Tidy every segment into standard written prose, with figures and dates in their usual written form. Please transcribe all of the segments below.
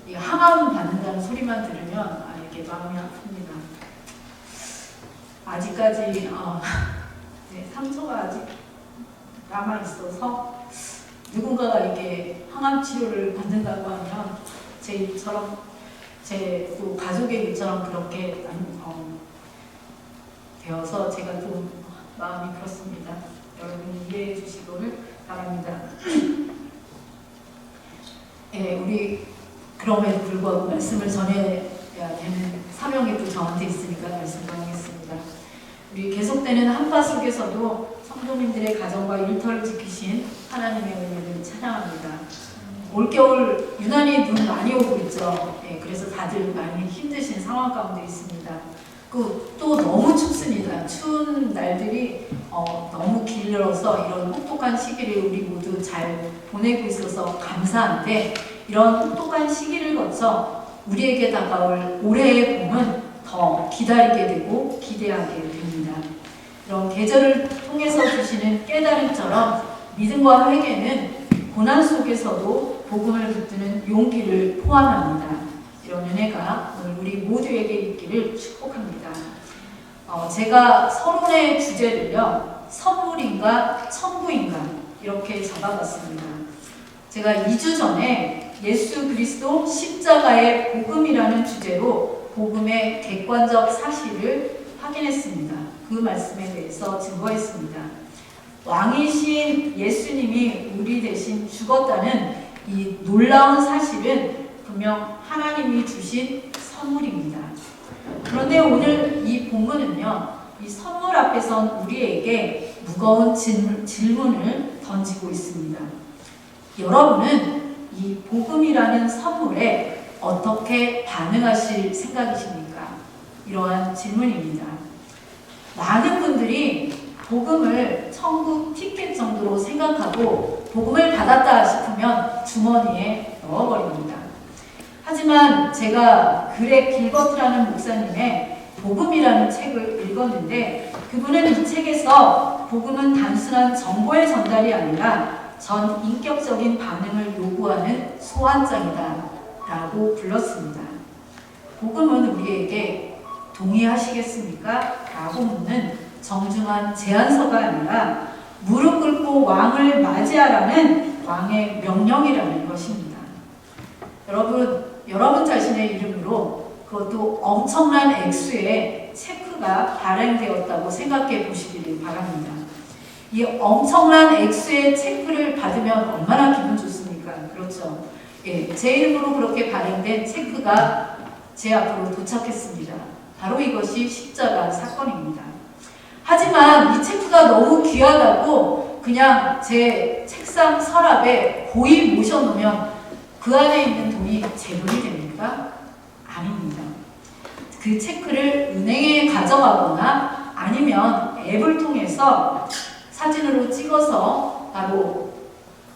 이 항암 받는다는 소리만 들으면 이렇게 마음이 아픕니다. 아직까지 네, 상처가 아직 남아 있어서 누군가가 이렇게 항암 치료를 받는다고 하면 제 일처럼 제 또 가족의 일처럼 그렇게 되어서 제가 좀 마음이 그렇습니다. 여러분이 이해해 주시기를 바랍니다. 네, 우리 그럼에도 불구하고 말씀을 전해야 되는 사명이 또 저한테 있으니까 말씀 전하겠습니다. 우리 계속되는 한파 속에서도 성도님들의 가정과 일터를 지키신 하나님의 은혜를 찬양합니다. 올겨울 유난히 눈 많이 오고 있죠. 네, 그래서 다들 많이 힘드신 상황 가운데 있습니다. 또 너무 춥습니다. 추운 날들이 너무 길어서 이런 혹독한 시기를 우리 모두 잘 보내고 있어서 감사한데, 이런 혹독한 시기를 거쳐 우리에게 다가올 올해의 봄은 더 기다리게 되고 기대하게 됩니다. 이런 계절을 통해서 주시는 깨달음처럼 믿음과 회개는 고난 속에서도 복음을 붙드는 용기를 포함합니다. 이런 은혜가 오늘 우리 모두에게 있기를 축복합니다. 제가 서론의 주제를요, 선물인가 천부인가 이렇게 잡아봤습니다. 제가 2주 전에 예수 그리스도 십자가의 복음이라는 주제로 복음의 객관적 사실을 확인했습니다. 그 말씀에 대해서 증거했습니다. 왕이신 예수님이 우리 대신 죽었다는 이 놀라운 사실은 분명 하나님이 주신 선물입니다. 그런데 오늘 이 본문은요, 이 선물 앞에 선 우리에게 무거운 질문을 던지고 있습니다. 여러분은 이 복음이라는 선물에 어떻게 반응하실 생각이십니까? 이러한 질문입니다. 많은 분들이 복음을 천국 티켓 정도로 생각하고 복음을 받았다 싶으면 주머니에 넣어버립니다. 하지만 제가 그렉 길버트라는 목사님의 복음이라는 책을 읽었는데, 그분은 이 책에서 복음은 단순한 정보의 전달이 아니라 전 인격적인 반응을 요구하는 소환장이다 라고 불렀습니다. 복음은 우리에게 동의하시겠습니까? 라고 묻는 정중한 제안서가 아니라 무릎 꿇고 왕을 맞이하라는 왕의 명령이라는 것입니다. 여러분 자신의 이름으로, 그것도 엄청난 액수의 체크가 발행되었다고 생각해 보시기를 바랍니다. 이 엄청난 액수의 체크를 받으면 얼마나 기분 좋습니까? 그렇죠. 예, 제 이름으로 그렇게 발행된 체크가 제 앞으로 도착했습니다. 바로 이것이 십자가 사건입니다. 하지만 이 체크가 너무 귀하다고 그냥 제 책상 서랍에 고이 모셔놓으면 그 안에 있는 돈이 제 돈이 됩니까? 아닙니다. 그 체크를 은행에 가져가거나 아니면 앱을 통해서 사진으로 찍어서 바로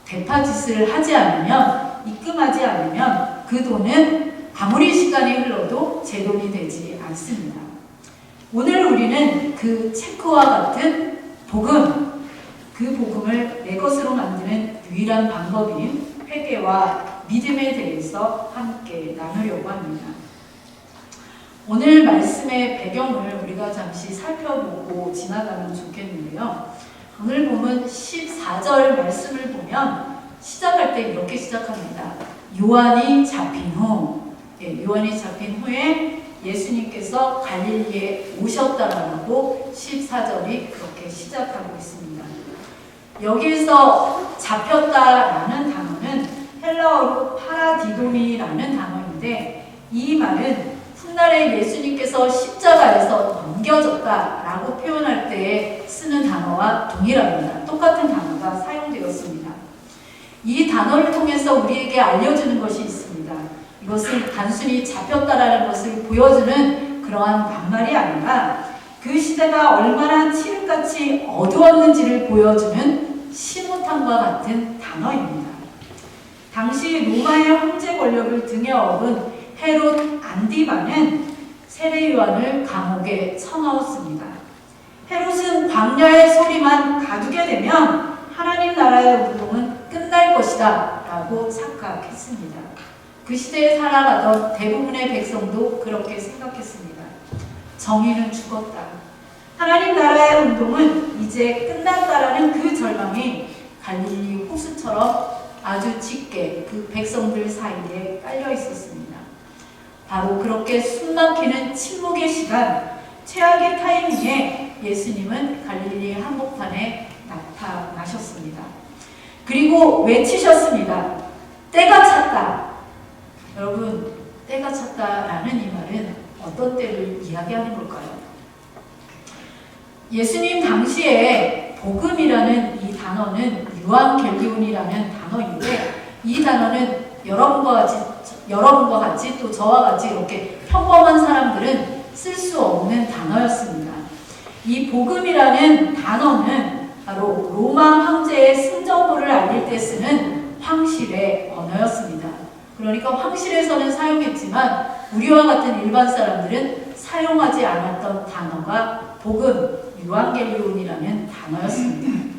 대파짓을 하지 않으면, 입금하지 않으면 그 돈은 아무리 시간이 흘러도 제 돈이 되지 않습니다. 오늘 우리는 그 체크와 같은 복음, 그 복음을 내 것으로 만드는 유일한 방법인 회개와 믿음에 대해서 함께 나누려고 합니다. 오늘 말씀의 배경을 우리가 잠시 살펴보고 지나가면 좋겠는데요. 오늘 보면 14절 말씀을 보면 시작할 때 이렇게 시작합니다. 요한이 잡힌 후에 예수님께서 갈릴리에 오셨다라고 14절이 그렇게 시작하고 있습니다. 여기에서 잡혔다라는 단어는 헬라어로 파라디도미라는 단어인데, 이 말은 훗날에 예수님께서 십자가에서 넘겨졌다라고 표현할 때 쓰는 단어와 동일합니다. 똑같은 단어가 사용되었습니다. 이 단어를 통해서 우리에게 알려주는 것이 있습니다. 이것은 단순히 잡혔다라는 것을 보여주는 그러한 낱말이 아니라 그 시대가 얼마나 칠흑같이 어두웠는지를 보여주는 심호탄과 같은 단어입니다. 당시 로마의 황제 권력을 등에 업은 헤롯 안디바는 세례 요한을 감옥에 쳐넣었습니다. 헤롯은 광야의 소리만 가두게 되면 하나님 나라의 운동은 끝날 것이다 라고 착각했습니다. 그 시대에 살아가던 대부분의 백성도 그렇게 생각했습니다. 정의는 죽었다. 하나님 나라의 운동은 이제 끝났다라는 그 절망이 갈릴리 호수처럼 아주 짙게 그 백성들 사이에 깔려 있었습니다. 바로 그렇게 숨막히는 침묵의 시간, 최악의 타이밍에 예수님은 갈릴리 한복판에 나타나셨습니다. 그리고 외치셨습니다. 때가 찼다. 여러분, 때가 찼다라는 이 말은 어떤 때를 이야기하는 걸까요? 예수님 당시에 복음이라는 이 단어는 유앙겔리온이라는 단어인데, 이 단어는 여러분과 같이 또 저와 같이 이렇게 평범한 사람들은 쓸 수 없는 단어였습니다. 이 복음이라는 단어는 바로 로마 황제의 승정보를 알릴 때 쓰는 황실의 언어였습니다. 그러니까 황실에서는 사용했지만 우리와 같은 일반 사람들은 사용하지 않았던 단어가 복음, 유앙겔리온이라는 단어였습니다.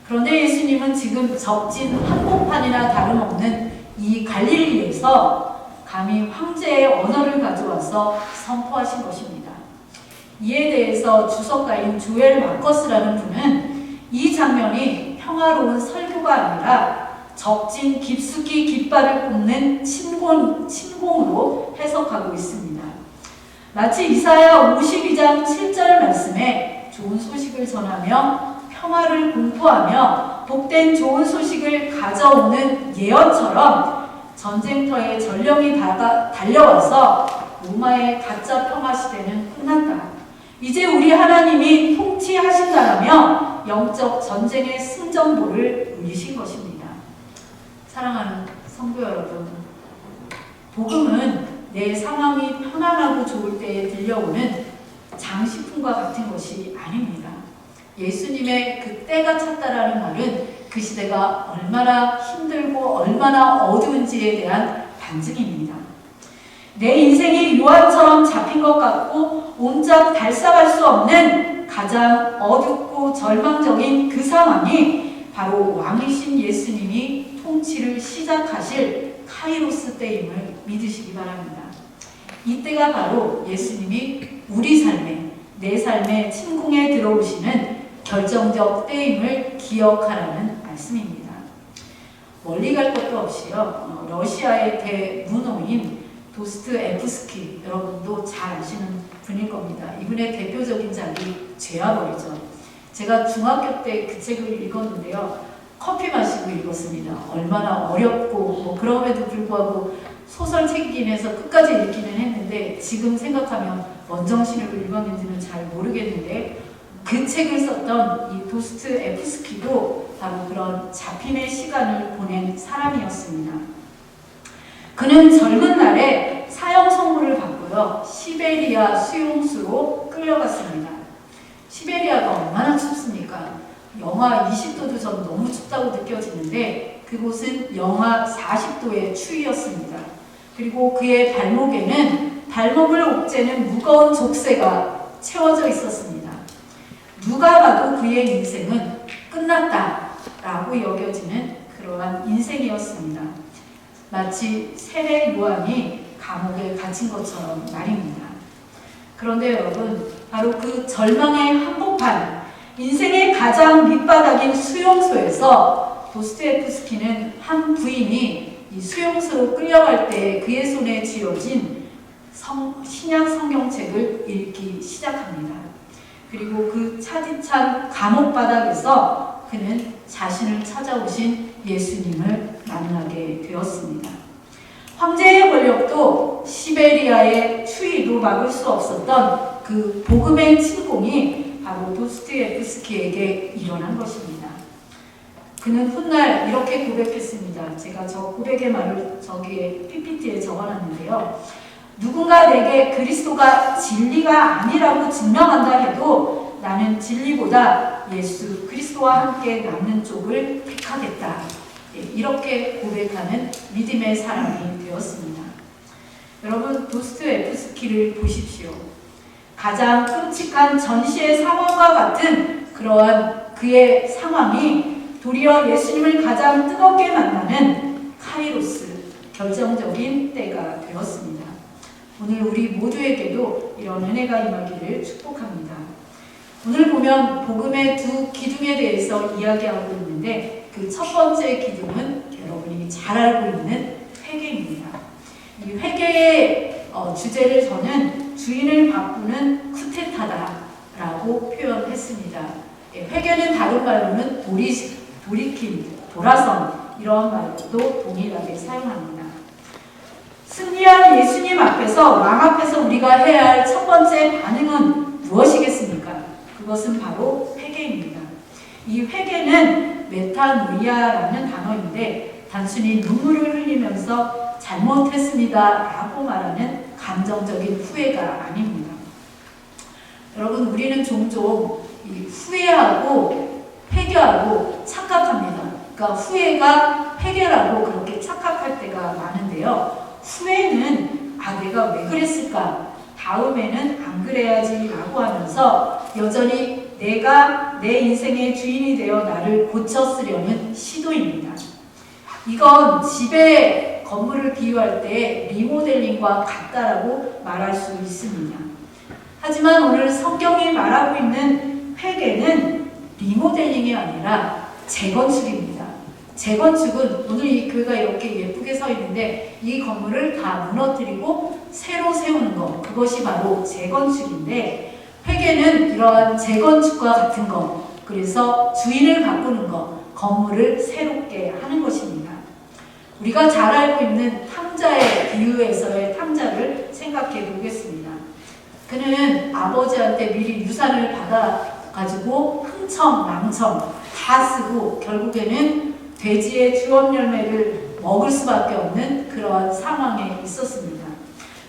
그런데 예수님은 지금 적진 한복판이나 다름없는 이 갈릴리에서 감히 황제의 언어를 가져와서 선포하신 것입니다. 이에 대해서 주석가인 조엘 마커스라는 분은 이 장면이 평화로운 설교가 아니라 적진 깊숙이 깃발을 꽂는 침공으로 해석하고 있습니다. 마치 이사야 52장 7절 말씀에 좋은 소식을 전하며 평화를 공포하며 복된 좋은 소식을 가져오는 예언처럼 전쟁터에 전령이 달려와서 로마의 가짜 평화 시대는 끝났다. 이제 우리 하나님이 통치하신다라며 영적 전쟁의 승전보를 울리신 것입니다. 사랑하는 성도 여러분, 복음은 내 상황이 편안하고 좋을 때에 들려오는 장식품과 같은 것이 아닙니다. 예수님의 그 때가 찼다라는 말은 그 시대가 얼마나 힘들고 얼마나 어두운지에 대한 반증입니다. 내 인생이 유황처럼 잡힌 것 같고 온작 달싹할 수 없는 가장 어둡고 절망적인 그 상황이 바로 왕이신 예수님이 통치를 시작하실 카이로스 때임을 믿으시기 바랍니다. 이때가 바로 예수님이 우리 삶에, 내 삶의 침공에 들어오시는 결정적 때임을 기억하라는 말씀입니다. 멀리 갈 것도 없이요, 러시아의 대문호인 도스토옙스키, 여러분도 잘 아시는 분일 겁니다. 이분의 대표적인 작이 죄와벌이죠. 제가 중학교 때 그 책을 읽었는데요, 커피 마시고 읽었습니다. 얼마나 어렵고 그럼에도 불구하고 소설책이긴 해서 끝까지 읽기는 했는데, 지금 생각하면 원정신을 읽었는지는 잘 모르겠는데, 그 책을 썼던 이 도스토옙스키도 바로 그런 잡힘의 시간을 보낸 사람이었습니다. 그는 젊은 날에 사형 선고를 받고요, 시베리아 수용소로 끌려갔습니다. 시베리아가 얼마나 춥습니까? 영하 20도도 전 너무 춥다고 느껴지는데 그곳은 영하 40도의 추위였습니다. 그리고 그의 발목에는 발목을 옥죄는 무거운 족쇄가 채워져 있었습니다. 누가 봐도 그의 인생은 끝났다라고 여겨지는 그러한 인생이었습니다. 마치 세례 요한이 감옥에 갇힌 것처럼 말입니다. 그런데 여러분, 바로 그 절망의 한복판, 인생의 가장 밑바닥인 수용소에서 도스토옙스키는 한 부인이 이 수용소로 끌려갈 때 그의 손에 쥐어진 신약 성경책을 읽기 시작합니다. 그리고 그 차디찬 감옥 바닥에서 그는 자신을 찾아오신 예수님을 만나게 되었습니다. 황제의 권력도 시베리아의 추위도 막을 수 없었던 그 복음의 침공이 바로 도스토옙스키에게 일어난 것입니다. 그는 훗날 이렇게 고백했습니다. 제가 저 고백의 말을 저기에 PPT에 적어놨는데요. 누군가 내게 그리스도가 진리가 아니라고 증명한다 해도 나는 진리보다 예수 그리스도와 함께 남는 쪽을 택하겠다. 이렇게 고백하는 믿음의 사람이 되었습니다. 여러분, 도스토옙스키를 보십시오. 가장 끔찍한 전시의 상황과 같은 그러한 그의 상황이 도리어 예수님을 가장 뜨겁게 만나는 카이로스, 결정적인 때가 되었습니다. 오늘 우리 모두에게도 이런 은혜가 임하기를 축복합니다. 오늘 보면 복음의 두 기둥에 대해서 이야기하고 있는데 그 첫 번째 기둥은 여러분이 잘 알고 있는 회개입니다. 이 회개의 주제를 저는 주인을 바꾸는 쿠데타다라고 표현했습니다. 회개는 다른 말로는 돌이킴, 돌아선 이런 말로도 동일하게 사용합니다. 승리한 예수님 앞에서 왕 앞에서 우리가 해야 할 첫 번째 반응은 무엇이겠습니까? 그것은 바로 회개입니다. 이 회개는 메타노이아라는 단어인데 단순히 눈물을 흘리면서 잘못했습니다 라고 말하는 감정적인 후회가 아닙니다. 여러분, 우리는 종종 후회하고 회개하고 착각합니다. 그러니까 후회가 회개라고 그렇게 착각할 때가 많은데요. 후회는 내가 왜 그랬을까? 다음에는 안 그래야지 라고 하면서 여전히 내가 내 인생의 주인이 되어 나를 고쳐쓰려는 시도입니다. 이건 집의 건물을 비유할 때 리모델링과 같다라고 말할 수 있습니다. 하지만 오늘 성경이 말하고 있는 회개는 리모델링이 아니라 재건축입니다. 재건축은 오늘 이 교회가 이렇게 예쁘게 서 있는데 이 건물을 다 무너뜨리고 새로 세우는 것, 그것이 바로 재건축인데 회개는 이러한 재건축과 같은 것, 그래서 주인을 바꾸는 것, 건물을 새롭게 하는 것입니다. 우리가 잘 알고 있는 탕자의 비유에서의 탕자를 생각해 보겠습니다. 그는 아버지한테 미리 유산을 받아가지고 흥청망청 다 쓰고 결국에는 돼지의 주업 열매를 먹을 수밖에 없는 그러한 상황에 있었습니다.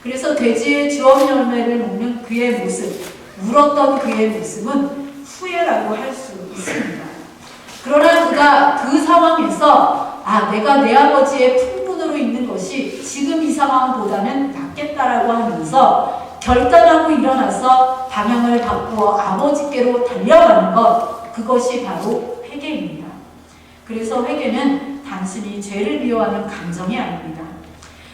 그래서 돼지의 주업 열매를 먹는 그의 모습, 울었던 그의 모습은 후회라고 할 수 있습니다. 그러나 그가 그 상황에서 내가 내 아버지의 품분으로 있는 것이 지금 이 상황보다는 낫겠다라고 하면서 결단하고 일어나서 방향을 바꾸어 아버지께로 달려가는 것, 그것이 바로 회개입니다. 그래서 회개는 단순히 죄를 미워하는 감정이 아닙니다.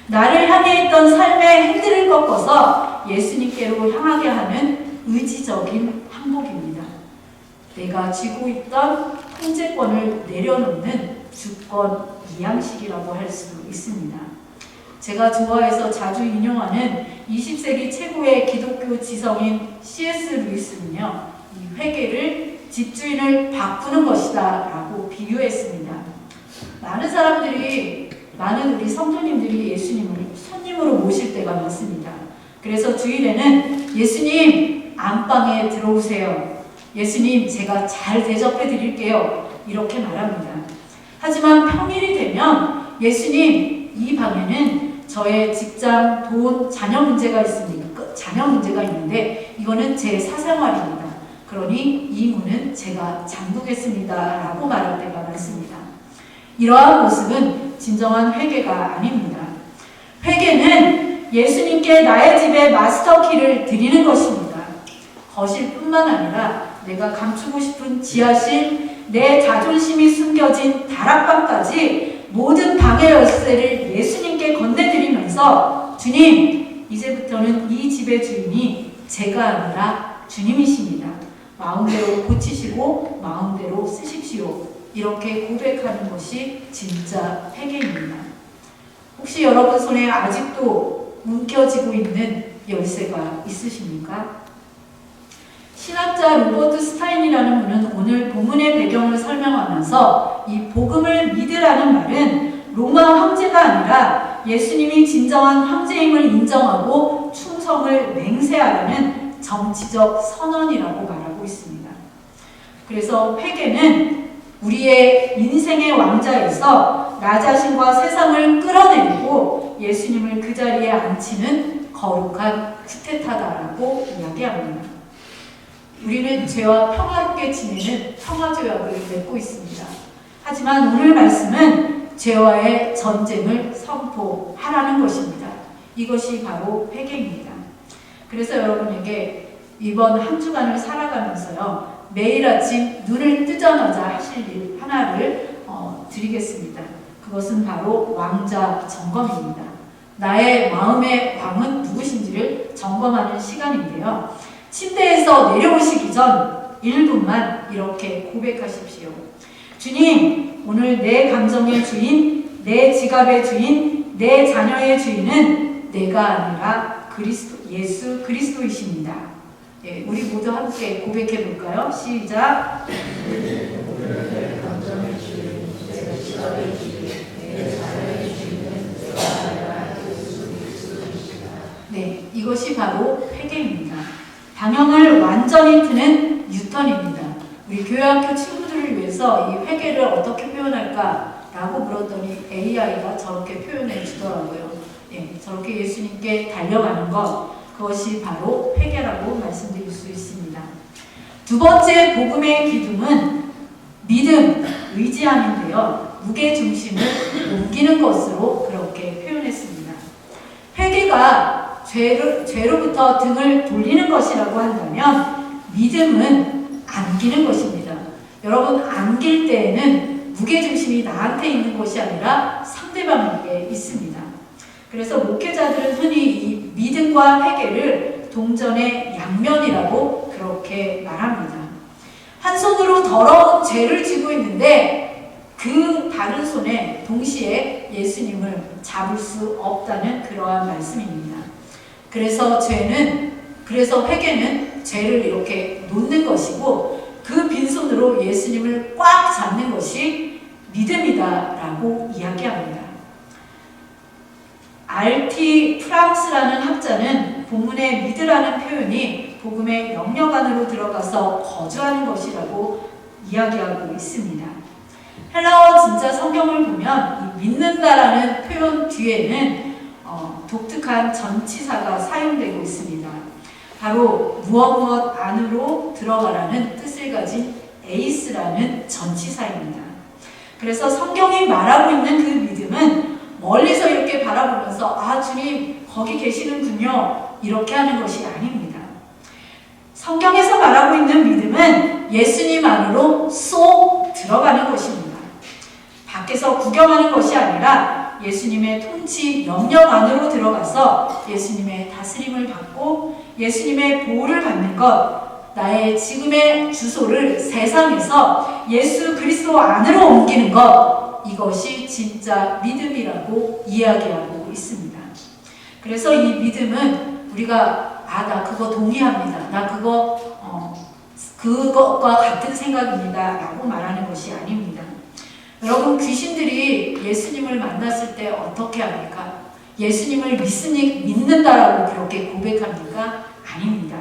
나를 향해 있던 삶의 핸들을 꺾어서 예수님께로 향하게 하는 의지적인 항복입니다. 내가 쥐고 있던 통제권을 내려놓는 주권 이양식이라고 할 수 있습니다. 제가 좋아해서 자주 인용하는 20세기 최고의 기독교 지성인 C.S. 루이스는요, 이 회개를 집주인을 바꾸는 것이다 라고 비유했습니다. 많은 우리 성도님들이 예수님을 손님으로 모실 때가 많습니다. 그래서 주일에는 예수님 안방에 들어오세요. 예수님 제가 잘 대접해 드릴게요. 이렇게 말합니다. 하지만 평일이 되면 예수님 이 방에는 저의 직장, 돈, 자녀 문제가 있는데 이거는 제 사생활입니다. 그러니 이 문은 제가 잠그겠습니다 라고 말할 때가 많습니다. 이러한 모습은 진정한 회개가 아닙니다. 회개는 예수님께 나의 집에 마스터키를 드리는 것입니다. 거실뿐만 아니라 내가 감추고 싶은 지하실, 내 자존심이 숨겨진 다락방까지 모든 방의 열쇠를 예수님께 건네드리면서 주님, 이제부터는 이 집의 주인이 제가 아니라 주님이십니다. 마음대로 고치시고 마음대로 쓰십시오. 이렇게 고백하는 것이 진짜 회개입니다. 혹시 여러분 손에 아직도 움켜쥐고 있는 열쇠가 있으십니까? 신학자 로버트 스타인이라는 분은 오늘 본문의 배경을 설명하면서 이 복음을 믿으라는 말은 로마 황제가 아니라 예수님이 진정한 황제임을 인정하고 충성을 맹세하라는 정치적 선언이라고 말하고 있습니다. 그래서 회개는 우리의 인생의 왕자에서 나 자신과 세상을 끌어내리고 예수님을 그 자리에 앉히는 거룩한 쿠데타다라고 이야기합니다. 우리는 죄와 평화롭게 지내는 평화조약을 맺고 있습니다. 하지만 오늘 말씀은 죄와의 전쟁을 선포하라는 것입니다. 이것이 바로 회개입니다. 그래서 여러분에게 이번 한 주간을 살아가면서요, 매일 아침 눈을 뜨자마자 하실 일 하나를 드리겠습니다. 그것은 바로 왕자 점검입니다. 나의 마음의 왕은 누구신지를 점검하는 시간인데요. 침대에서 내려오시기 전 1분만 이렇게 고백하십시오. 주님, 오늘 내 감정의 주인, 내 지갑의 주인, 내 자녀의 주인은 내가 아니라 예수 그리스도이십니다. 예, 우리 모두 함께 고백해 볼까요? 시작. 내 감정의 주인, 내 지갑의 주인, 내 자녀의 주인은 내가 아니라 예수 그리스도이십니다. 네, 이것이 바로 회개입니다. 방향을 완전히 트는 유턴입니다. 우리 교회학교 친구들을 위해서 이 회개를 어떻게 표현할까라고 물었더니 AI가 저렇게 표현해 주더라고요. 예, 저렇게 예수님께 달려가는 것, 그것이 바로 회개라고 말씀드릴 수 있습니다. 두 번째 복음의 기둥은 믿음, 의지함인데요. 무게중심을 옮기는 것으로 그렇게 표현했습니다. 회개가 죄로부터 등을 돌리는 것이라고 한다면 믿음은 안기는 것입니다. 여러분, 안길 때에는 무게중심이 나한테 있는 것이 아니라 상대방에게 있습니다. 그래서 목회자들은 흔히 이 믿음과 회개를 동전의 양면이라고 그렇게 말합니다. 한 손으로 더러운 죄를 쥐고 있는데 그 다른 손에 동시에 예수님을 잡을 수 없다는 그러한 말씀입니다. 그래서 회개는 죄를 이렇게 놓는 것이고 그 빈손으로 예수님을 꽉 잡는 것이 믿음이다라고 이야기합니다. R.T. 프랑스라는 학자는 본문의 믿으라는 표현이 복음의 영역 안으로 들어가서 거주하는 것이라고 이야기하고 있습니다. 헬라어 진짜 성경을 보면 이 믿는다라는 표현 뒤에는 독특한 전치사가 사용되고 있습니다. 바로 무엇 안으로 들어가라는 뜻을 가진 에이스라는 전치사입니다. 그래서 성경이 말하고 있는 그 믿음은 멀리서 이렇게 바라보면서 아, 주님 거기 계시는군요, 이렇게 하는 것이 아닙니다. 성경에서 말하고 있는 믿음은 예수님 안으로 쏙 들어가는 것입니다. 밖에서 구경하는 것이 아니라 예수님의 통치 영역 안으로 들어가서 예수님의 다스림을 받고 예수님의 보호를 받는 것, 나의 지금의 주소를 세상에서 예수 그리스도 안으로 옮기는 것, 이것이 진짜 믿음이라고 이야기하고 있습니다. 그래서 이 믿음은 우리가 나 그거 동의합니다, 나 그것과 같은 생각입니다 라고 말하는 것이 아닙니다. 여러분, 귀신들이 예수님을 만났을 때 어떻게 합니까? 예수님을 믿는다라고 그렇게 고백합니까? 아닙니다.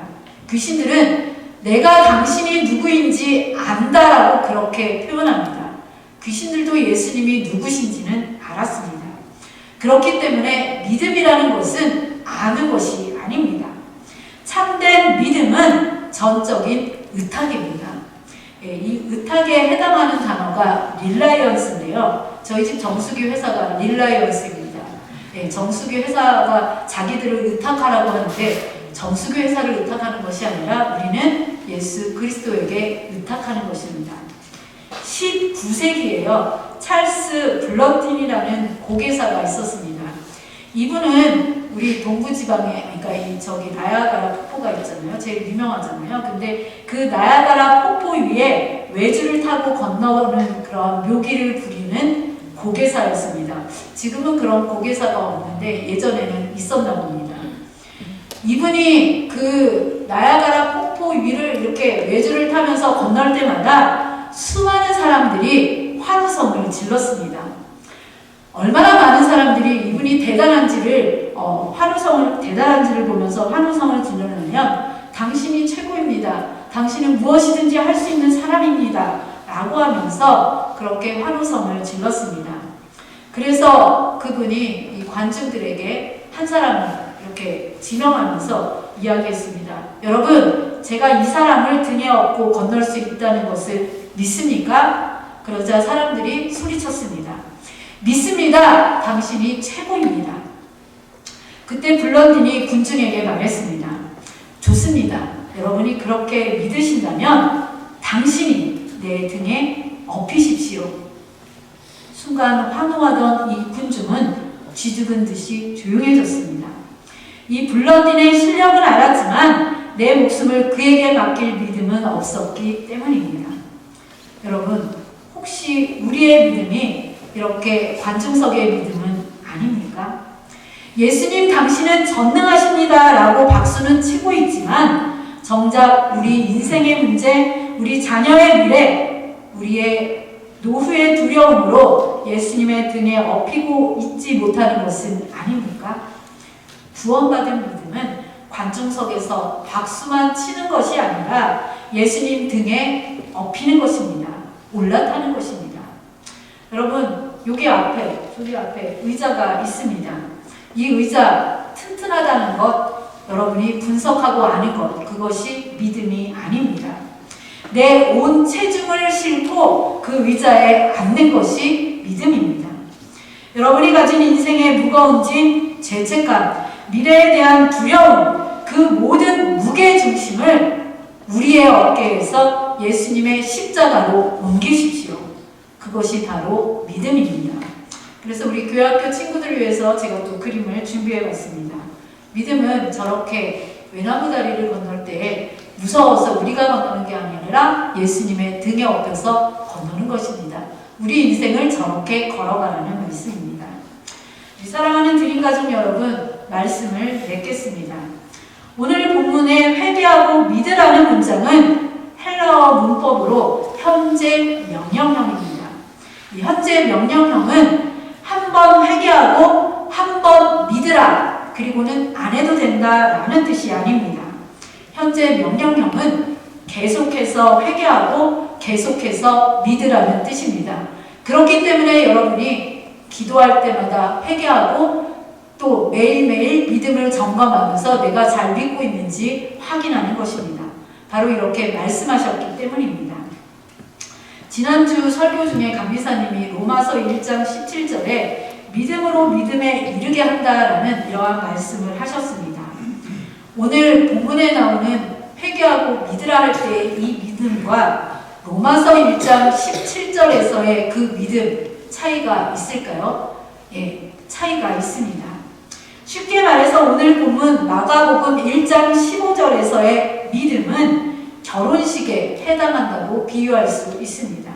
귀신들은 내가 당신이 누구인지 안다라고 그렇게 표현합니다. 귀신들도 예수님이 누구신지는 알았습니다. 그렇기 때문에 믿음이라는 것은 아는 것이 아닙니다. 참된 믿음은 전적인 의탁입니다. 이 의탁에 해당하는 단어가 릴라이언스인데요. 저희 집 정수기 회사가 릴라이언스입니다. 정수기 회사가 자기들을 의탁하라고 하는데 정수기 회사를 의탁하는 것이 아니라 우리는 예수 그리스도에게 의탁하는 것입니다. 19세기에요. 찰스 블런틴이라는 고개사가 있었습니다. 이분은 우리 동부지방에, 그러니까 나야가라 폭포가 있잖아요. 제일 유명하잖아요. 근데 그 나야가라 폭포 위에 외주를 타고 건너는 그런 묘기를 부리는 고개사였습니다. 지금은 그런 고개사가 없는데 예전에는 있었나 봅니다. 이분이 그 나야가라 폭포 위를 이렇게 외주를 타면서 건널 때마다 수많은 사람들이 환호성을 질렀습니다. 얼마나 많은 사람들이 이분이 대단한지를 보면서 환호성을 질렀냐면, 당신이 최고입니다, 당신은 무엇이든지 할 수 있는 사람입니다 라고 하면서 그렇게 환호성을 질렀습니다. 그래서 그분이 이 관중들에게 한 사람을 이렇게 지명하면서 이야기했습니다. 여러분, 제가 이 사람을 등에 업고 건널 수 있다는 것을 믿습니까? 그러자 사람들이 소리쳤습니다. 믿습니다. 당신이 최고입니다. 그때 블런딘이 군중에게 말했습니다. 좋습니다. 여러분이 그렇게 믿으신다면 당신이 내 등에 업히십시오. 순간 환호하던 이 군중은 쥐죽은 듯이 조용해졌습니다. 이 블런딘의 실력은 알았지만 내 목숨을 그에게 맡길 믿음은 없었기 때문입니다. 여러분, 혹시 우리의 믿음이 이렇게 관중석의 믿음은 아닙니까? 예수님 당신은 전능하십니다 라고 박수는 치고 있지만 정작 우리 인생의 문제, 우리 자녀의 미래, 우리의 노후의 두려움으로 예수님의 등에 업히고 있지 못하는 것은 아닙니까? 구원받은 믿음은 관중석에서 박수만 치는 것이 아니라 예수님 등에 업히는 것입니다. 올라타는 것입니다. 여러분, 저기 앞에 의자가 있습니다. 이 의자 튼튼하다는 것, 여러분이 분석하고 아는 것, 그것이 믿음이 아닙니다. 내 온 체중을 싣고 그 의자에 앉는 것이 믿음입니다. 여러분이 가진 인생의 무거운 짐, 죄책감, 미래에 대한 두려움, 그 모든 무게 중심을 우리의 어깨에서 예수님의 십자가로 옮기십시오. 그것이 바로 믿음입니다. 그래서 우리 교회학교 친구들을 위해서 제가 또 그림을 준비해 봤습니다. 믿음은 저렇게 외나무 다리를 건널 때 무서워서 우리가 건너는 게 아니라 예수님의 등에 업혀서 건너는 것입니다. 우리 인생을 저렇게 걸어가라는 말씀입니다. 우리 사랑하는 드림가족 여러분, 말씀을 맺겠습니다. 오늘 본문의 회개하고 믿으라는 문장은 헬라어 문법으로 현재 명령형입니다. 이 현재 명령형은 한 번 회개하고 한 번 믿으라, 그리고는 안 해도 된다라는 뜻이 아닙니다. 현재 명령형은 계속해서 회개하고 계속해서 믿으라는 뜻입니다. 그렇기 때문에 여러분이 기도할 때마다 회개하고 또 매일매일 믿음을 점검하면서 내가 잘 믿고 있는지 확인하는 것입니다. 바로 이렇게 말씀하셨기 때문입니다. 지난주 설교 중에 강비사님이 로마서 1장 17절에 믿음으로 믿음에 이르게 한다라는 이러한 말씀을 하셨습니다. 오늘 본문에 나오는 회개하고 믿으라 할 때의 이 믿음과 로마서 1장 17절에서의 그 믿음 차이가 있을까요? 예, 차이가 있습니다. 쉽게 말해서 오늘 본문 마가복음 1장 15절에서의 믿음은 결혼식에 해당한다고 비유할 수 있습니다.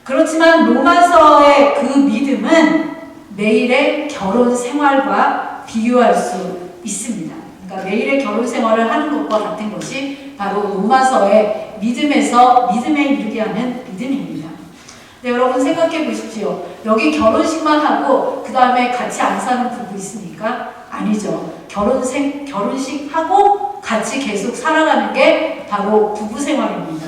그렇지만 로마서의 그 믿음은 매일의 결혼 생활과 비유할 수 있습니다. 그러니까 매일의 결혼 생활을 하는 것과 같은 것이 바로 로마서의 믿음에서 믿음에 이르게 하는 믿음입니다. 네, 여러분 생각해 보십시오. 여기 결혼식만 하고 그 다음에 같이 안 사는 부부 있습니까? 아니죠. 결혼식 하고 같이 계속 살아가는 게 바로 부부 생활입니다.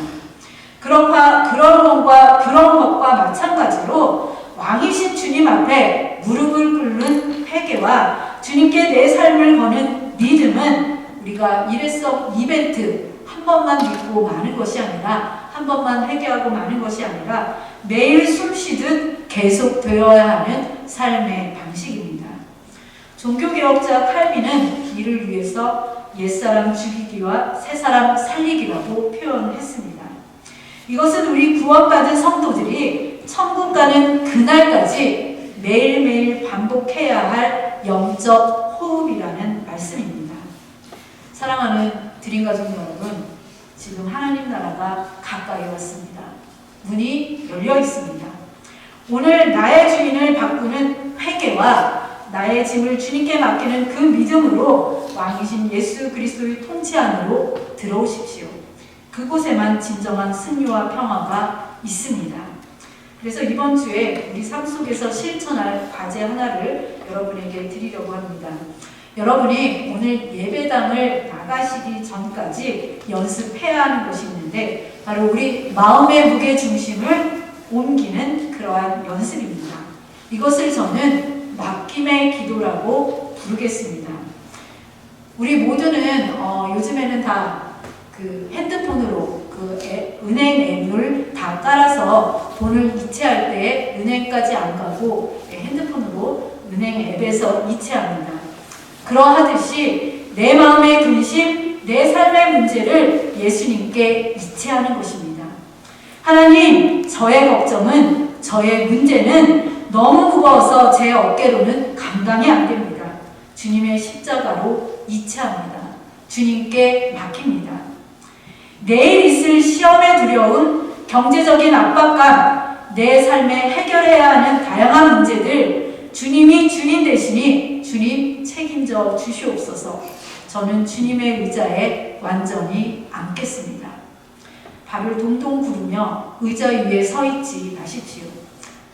그런 것과 마찬가지로 왕이신 주님 앞에 무릎을 꿇는 회개와 주님께 내 삶을 거는 믿음은 우리가 일회성 이벤트 한 번만 믿고 마는 것이 아니라 한 번만 회개하고 마는 것이 아니라 매일 숨쉬듯 계속되어야 하는 삶의 방식입니다. 종교개혁자 칼빈은 이를 위해서 옛사람 죽이기와 새사람 살리기라고 표현했습니다. 이것은 우리 구원받은 성도들이 천국 가는 그날까지 매일매일 반복해야 할 영적 호흡이라는 말씀입니다. 사랑하는 드림가족 여러분, 지금 하나님 나라가 가까이 왔습니다. 문이 열려 있습니다. 오늘 나의 주인을 바꾸는 회개와 나의 짐을 주님께 맡기는 그 믿음으로 왕이신 예수 그리스도의 통치 안으로 들어오십시오. 그곳에만 진정한 승리와 평화가 있습니다. 그래서 이번 주에 우리 삶 속에서 실천할 과제 하나를 여러분에게 드리려고 합니다. 여러분이 오늘 예배당을 나가시기 전까지 연습해야 하는 것이 있는데 바로 우리 마음의 무게 중심을 옮기는 그러한 연습입니다. 이것을 저는 맡김의 기도라고 부르겠습니다. 우리 모두는 요즘에는 다 그 핸드폰으로 은행 앱을 다 깔아서 돈을 이체할 때 은행까지 안 가고 핸드폰으로 은행 앱에서 이체합니다. 그러하듯이 내 마음의 근심, 내 삶의 문제를 예수님께 이체하는 것입니다. 하나님, 저의 걱정은 저의 문제는 너무 무거워서 제 어깨로는 감당이 안 됩니다. 주님의 십자가로 이체합니다. 주님께 맡깁니다. 내일 있을 시험에 두려운 경제적인 압박감, 내 삶에 해결해야 하는 다양한 문제들, 주님이 주님 되시니 주님 책임져 주시옵소서. 저는 주님의 의자에 완전히 앉겠습니다. 발을 동동 구르며 의자 위에 서 있지 마십시오.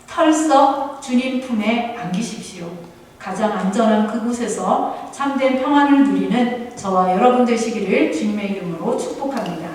털썩 주님 품에 안기십시오. 가장 안전한 그곳에서 참된 평안을 누리는 저와 여러분 되시기를 주님의 이름으로 축복합니다.